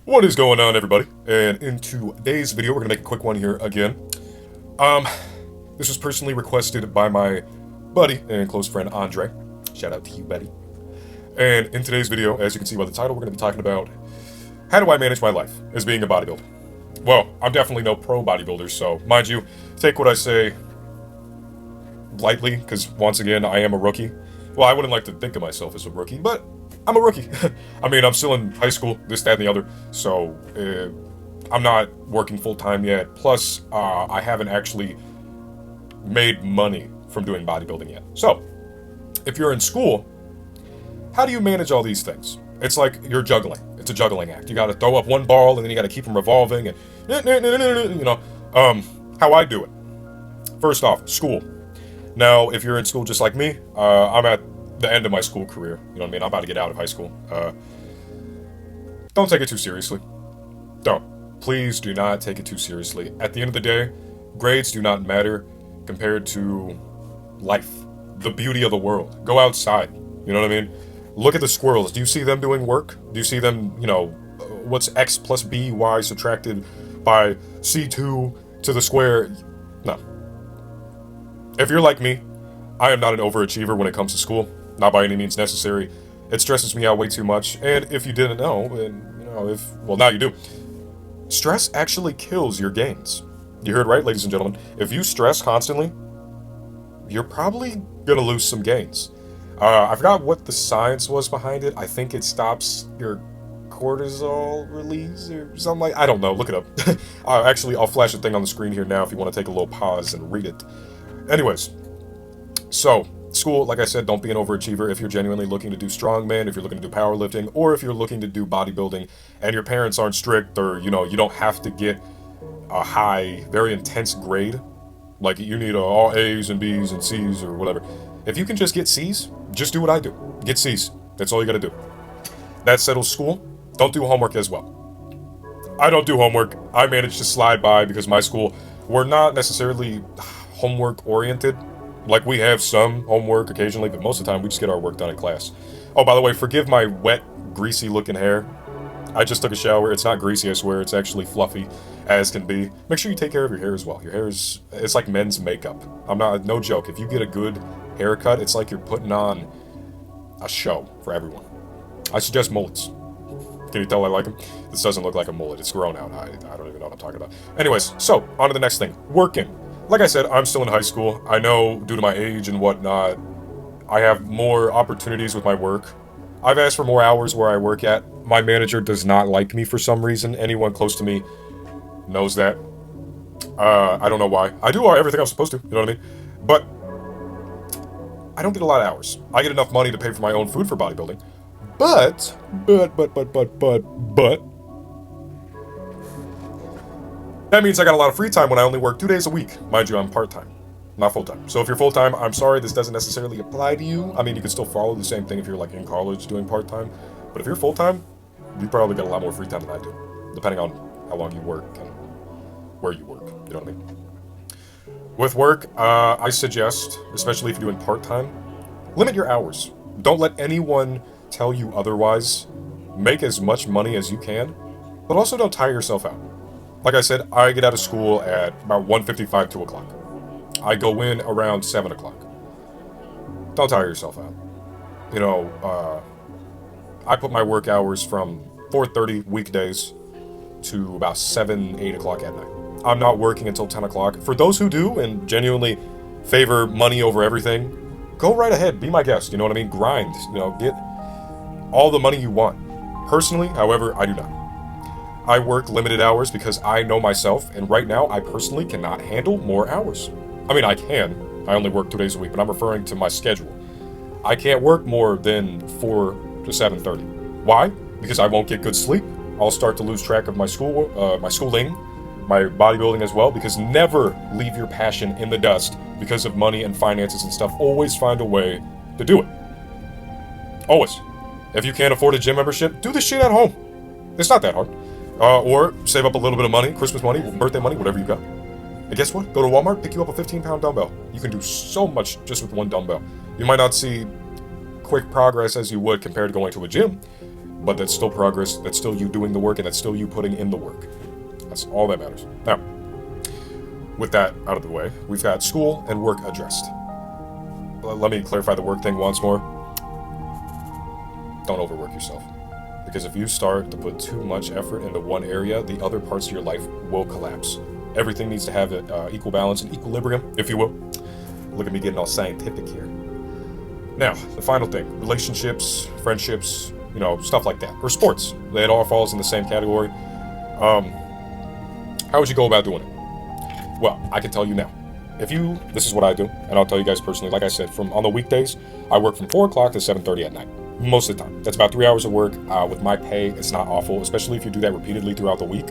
What is going on, everybody? And in today's video, we're gonna make a quick one here again. Um, this was personally requested by my buddy and close friend Andre. Shout out to you, buddy. And in today's video, as you can see by the title, we're gonna be talking about how do I manage my life as being a bodybuilder. Well, I'm definitely no pro bodybuilder, so mind you, take what I say lightly, because once again, I am a rookie. Well, I wouldn't like to think of myself as a rookie, but I'm a rookie. I mean, I'm still in high school, this, that, and the other, so I'm not working full-time yet. Plus, I haven't actually made money from doing bodybuilding yet. So, if you're in school, how do you manage all these things? It's like you're juggling. It's a juggling act. You gotta throw up one ball, and then you gotta keep them revolving, and, you know, how I do it. First off, school. Now, if you're in school just like me, I'm at the end of my school career. You know what I mean? I'm about to get out of high school. Don't take it too seriously. Don't. Please do not take it too seriously. At the end of the day, grades do not matter compared to life, the beauty of the world. Go outside. You know what I mean? Look at the squirrels. Do you see them doing work? Do you see them, what's x plus by subtracted by c2 to the square? No. If you're like me, I am not an overachiever when it comes to school. Not by any means necessary. It stresses me out way too much. And if you didn't know, and now you do. Stress actually kills your gains. You heard right, ladies and gentlemen. If you stress constantly, you're probably gonna lose some gains. I forgot what the science was behind it. I think it stops your cortisol release or something like. I don't know. Look it up. Actually, I'll flash a thing on the screen here now if you want to take a little pause and read it. Anyways, so school, like I said, don't be an overachiever if you're genuinely looking to do strongman, if you're looking to do powerlifting, or if you're looking to do bodybuilding and your parents aren't strict, or you don't have to get a high, very intense grade. Like you need all A's and B's and C's or whatever. If you can just get C's, just do what I do. Get C's. That's all you gotta do. That settles school. Don't do homework as well. I don't do homework. I managed to slide by because my school, we're not necessarily homework oriented. Like, we have some homework occasionally, but most of the time we just get our work done in class. Oh, by the way, forgive my wet, greasy looking hair. I just took a shower. It's not greasy, I swear. It's actually fluffy as can be. Make sure you take care of your hair as well. Your hair it's like men's makeup. No joke. If you get a good haircut, it's like you're putting on a show for everyone. I suggest mullets. Can you tell I like them? This doesn't look like a mullet. It's grown out. I don't even know what I'm talking about. Anyways, so on to the next thing. Working. Like I said, I'm still in high school. I know, due to my age and whatnot, I have more opportunities with my work. I've asked for more hours where I work at. My manager does not like me for some reason. Anyone close to me knows that. I don't know why. I do everything I'm supposed to, you know what I mean? But I don't get a lot of hours. I get enough money to pay for my own food for bodybuilding. But that means I got a lot of free time when I only work 2 days a week. Mind you, I'm part-time, not full-time. So if you're full-time, I'm sorry, this doesn't necessarily apply to you. I mean, you can still follow the same thing if you're like in college doing part-time. But if you're full-time, you probably get a lot more free time than I do, depending on how long you work and where you work. You know what I mean? With work, I suggest, especially if you're doing part-time, limit your hours. Don't let anyone tell you otherwise. Make as much money as you can, but also don't tire yourself out. Like I said, I get out of school at about 1:55, 2 o'clock. I go in around 7 o'clock. Don't tire yourself out. I put my work hours from 4:30 weekdays to about 7, 8 o'clock at night. I'm not working until 10 o'clock. For those who do and genuinely favor money over everything, go right ahead. Be my guest. You know what I mean? Grind. Get all the money you want. Personally, however, I do not. I work limited hours because I know myself, and right now I personally cannot handle more hours. I mean, I can. I only work 2 days a week, but I'm referring to my schedule. I can't work more than 4 to 7:30. Why? Because I won't get good sleep. I'll start to lose track of my schooling, my bodybuilding as well, because never leave your passion in the dust because of money and finances and stuff. Always find a way to do it. Always. If you can't afford a gym membership, do this shit at home. It's not that hard. Or save up a little bit of money, Christmas money, birthday money, whatever you got. And guess what? Go to Walmart, pick you up a 15-pound dumbbell. You can do so much just with one dumbbell. You might not see quick progress as you would compared to going to a gym, but that's still progress, that's still you doing the work, and that's still you putting in the work. That's all that matters. Now, with that out of the way, we've got school and work addressed. Let me clarify the work thing once more. Don't overwork yourself. Because if you start to put too much effort into one area, the other parts of your life will collapse. Everything needs to have equal balance and equilibrium, if you will. Look at me getting all scientific here. Now, the final thing, relationships, friendships, stuff like that, or sports. It all falls in the same category. How would you go about doing it? Well, I can tell you now. This is what I do, and I'll tell you guys personally, like I said, on the weekdays, I work from 4 o'clock to 7:30 at night. Most of the time. That's about 3 hours of work. With my pay, it's not awful, especially if you do that repeatedly throughout the week.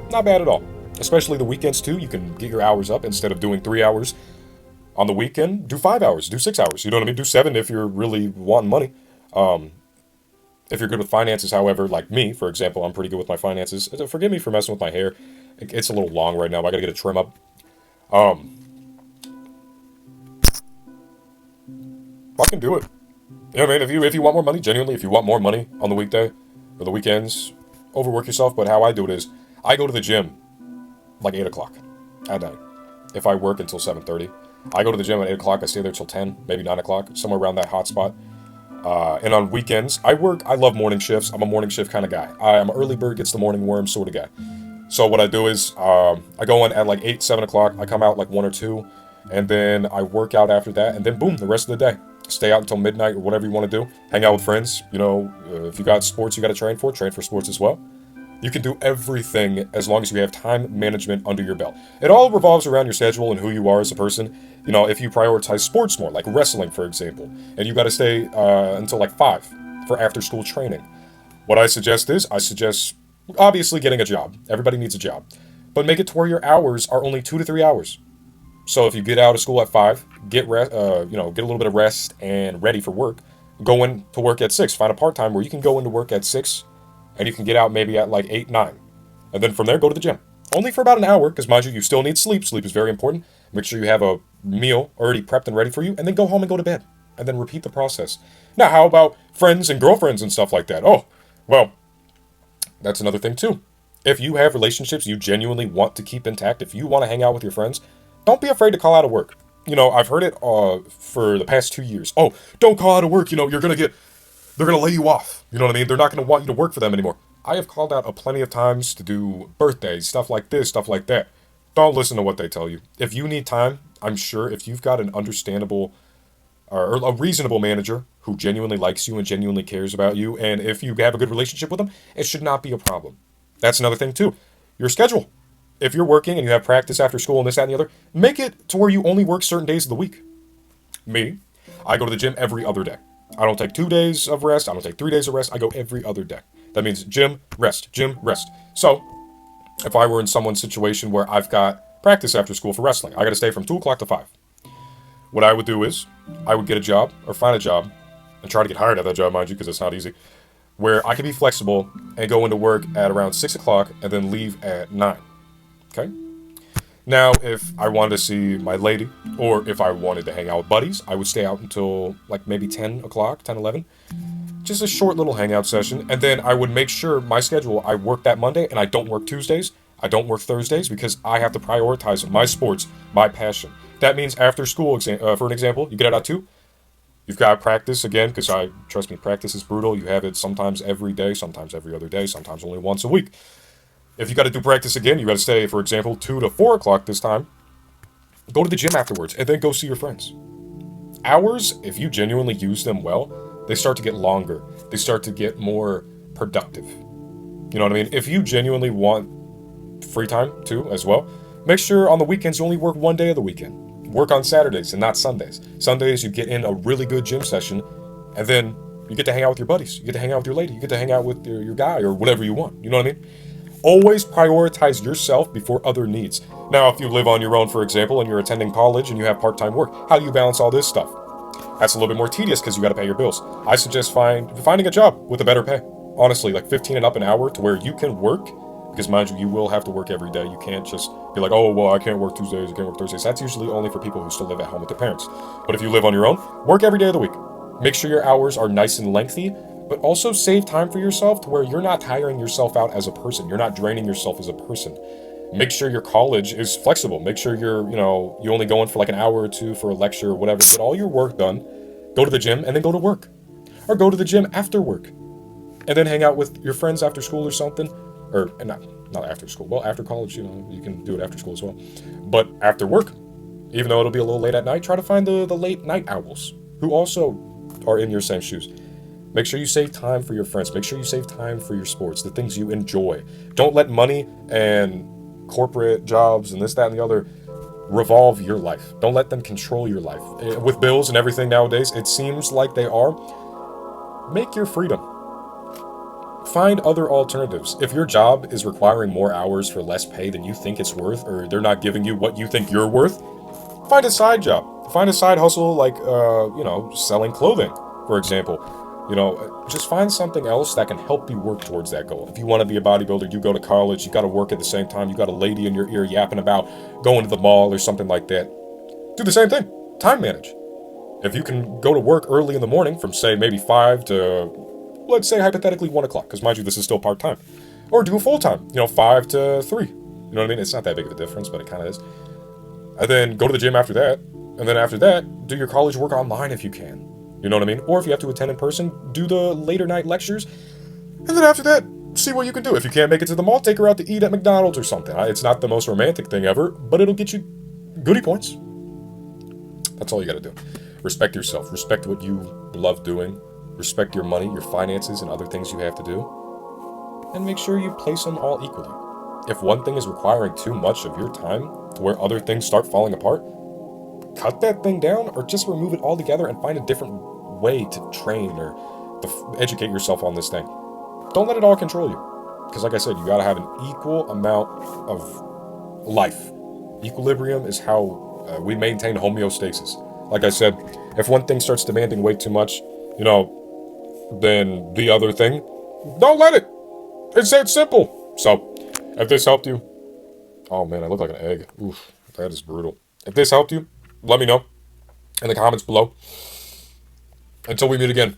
Not bad at all. Especially the weekends too, you can get your hours up. Instead of doing 3 hours on the weekend, do 5 hours, do 6 hours. You know what I mean? Do 7 if you're really wanting money. If you're good with finances, however, like me, for example, I'm pretty good with my finances. Forgive me for messing with my hair. It's a little long right now. I gotta get a trim up. Fucking do it. You know what I mean? If you want more money, genuinely, if you want more money on the weekday or the weekends, overwork yourself. But how I do it is, I go to the gym like 8 o'clock at night. If I work until 7:30, I go to the gym at 8 o'clock. I stay there till 10, maybe 9 o'clock, somewhere around that hot spot. And on weekends, I love morning shifts. I'm a morning shift kind of guy. I'm an early bird gets the morning worm sort of guy. So what I do is, I go in at like 8, 7 o'clock. I come out like 1 or 2, and then I work out after that, and then boom, the rest of the day. Stay out until midnight or whatever you want to do. Hang out with friends. If you got sports you got to train for sports as well. You can do everything as long as you have time management under your belt. It all revolves around your schedule and who you are as a person. If you prioritize sports more, like wrestling, for example, and you got to stay until like 5 for after school training. What I suggest obviously getting a job. Everybody needs a job. But make it to where your hours are only 2 to 3 hours. So if you get out of school at 5, get a little bit of rest and ready for work. Go in to work at 6. Find a part-time where you can go into work at 6, and you can get out maybe at like 8, 9. And then from there, go to the gym. Only for about an hour, because mind you still need sleep. Sleep is very important. Make sure you have a meal already prepped and ready for you, and then go home and go to bed. And then repeat the process. Now, how about friends and girlfriends and stuff like that? Oh, well, that's another thing too. If you have relationships you genuinely want to keep intact, if you want to hang out with your friends, don't be afraid to call out of work. I've heard it for the past 2 years. Oh, don't call out of work. They're going to lay you off. You know what I mean? They're not going to want you to work for them anymore. I have called out plenty of times to do birthdays, stuff like this, stuff like that. Don't listen to what they tell you. If you need time, I'm sure if you've got an understandable or a reasonable manager who genuinely likes you and genuinely cares about you, and if you have a good relationship with them, it should not be a problem. That's another thing too. Your schedule. If you're working and you have practice after school and this, that, and the other, make it to where you only work certain days of the week. Me, I go to the gym every other day. I don't take 2 days of rest. I don't take 3 days of rest. I go every other day. That means gym, rest, gym, rest. So, if I were in someone's situation where I've got practice after school for wrestling, I got to stay from 2 o'clock to 5. What I would do is, I would get a job or find a job and try to get hired at that job, mind you, because it's not easy, where I can be flexible and go into work at around 6 o'clock and then leave at 9. Okay? Now, if I wanted to see my lady, or if I wanted to hang out with buddies, I would stay out until like maybe 10 o'clock, 10, 11. Just a short little hangout session, and then I would make sure my schedule, I work that Monday, and I don't work Tuesdays, I don't work Thursdays, because I have to prioritize my sports, my passion. That means after school, for an example, you get out at 2, you've got practice again, because trust me, practice is brutal. You have it sometimes every day, sometimes every other day, sometimes only once a week. If you got to do practice again, you got to stay, for example, 2 to 4 o'clock this time. Go to the gym afterwards, and then go see your friends. Hours, if you genuinely use them well, they start to get longer. They start to get more productive. You know what I mean? If you genuinely want free time, too, as well, make sure on the weekends you only work 1 day of the weekend. Work on Saturdays and not Sundays. Sundays, you get in a really good gym session, and then you get to hang out with your buddies. You get to hang out with your lady. You get to hang out with your guy or whatever you want. You know what I mean? Always prioritize yourself before other needs. Now, if you live on your own, for example, and you're attending college and you have part-time work, how do you balance all this stuff? That's a little bit more tedious because you got to pay your bills. I suggest finding a job with a better pay. Honestly, like 15 and up an hour to where you can work, because mind you, you will have to work every day. You can't just be like, oh, well, I can't work Tuesdays, I can't work Thursdays. That's usually only for people who still live at home with their parents. But if you live on your own, work every day of the week. Make sure your hours are nice and lengthy. But also save time for yourself to where you're not tiring yourself out as a person. You're not draining yourself as a person. Make sure your college is flexible. Make sure you only go in for like an hour or two for a lecture or whatever. Get all your work done. Go to the gym and then go to work. Or go to the gym after work. And then hang out with your friends after school or something. Or not after school. Well, after college, you can do it after school as well. But after work, even though it'll be a little late at night, try to find the late night owls who also are in your same shoes. Make sure you save time for your friends. Make sure you save time for your sports, the things you enjoy. Don't let money and corporate jobs and this, that, and the other revolve your life. Don't let them control your life. With bills and everything nowadays, it seems like they are. Make your freedom. Find other alternatives. If your job is requiring more hours for less pay than you think it's worth, or they're not giving you what you think you're worth, find a side job. Find a side hustle like, selling clothing, for example. Just find something else that can help you work towards that goal. If you want to be a bodybuilder, you go to college, you got to work at the same time, you got a lady in your ear yapping about going to the mall or something like that. Do the same thing. Time manage. If you can go to work early in the morning from, say, maybe 5 to, let's say, hypothetically 1 o'clock, because mind you, this is still part-time. Or do a full-time, 5 to 3. You know what I mean? It's not that big of a difference, but it kind of is. And then go to the gym after that. And then after that, do your college work online if you can. You know what I mean? Or if you have to attend in person, do the later night lectures. And then after that, see what you can do. If you can't make it to the mall, take her out to eat at McDonald's or something. It's not the most romantic thing ever, but it'll get you goodie points. That's all you gotta do. Respect yourself. Respect what you love doing. Respect your money, your finances, and other things you have to do. And make sure you place them all equally. If one thing is requiring too much of your time to where other things start falling apart, cut that thing down or just remove it altogether and find a different way to train or to educate yourself on this thing. Don't let it all control you. Because like I said, you gotta have an equal amount of life. Equilibrium is how we maintain homeostasis. Like I said, if one thing starts demanding way too much, then the other thing, don't let it. It's that simple. So, if this helped you, oh man, I look like an egg. Oof, that is brutal. If this helped you, let me know in the comments below. Until we meet again.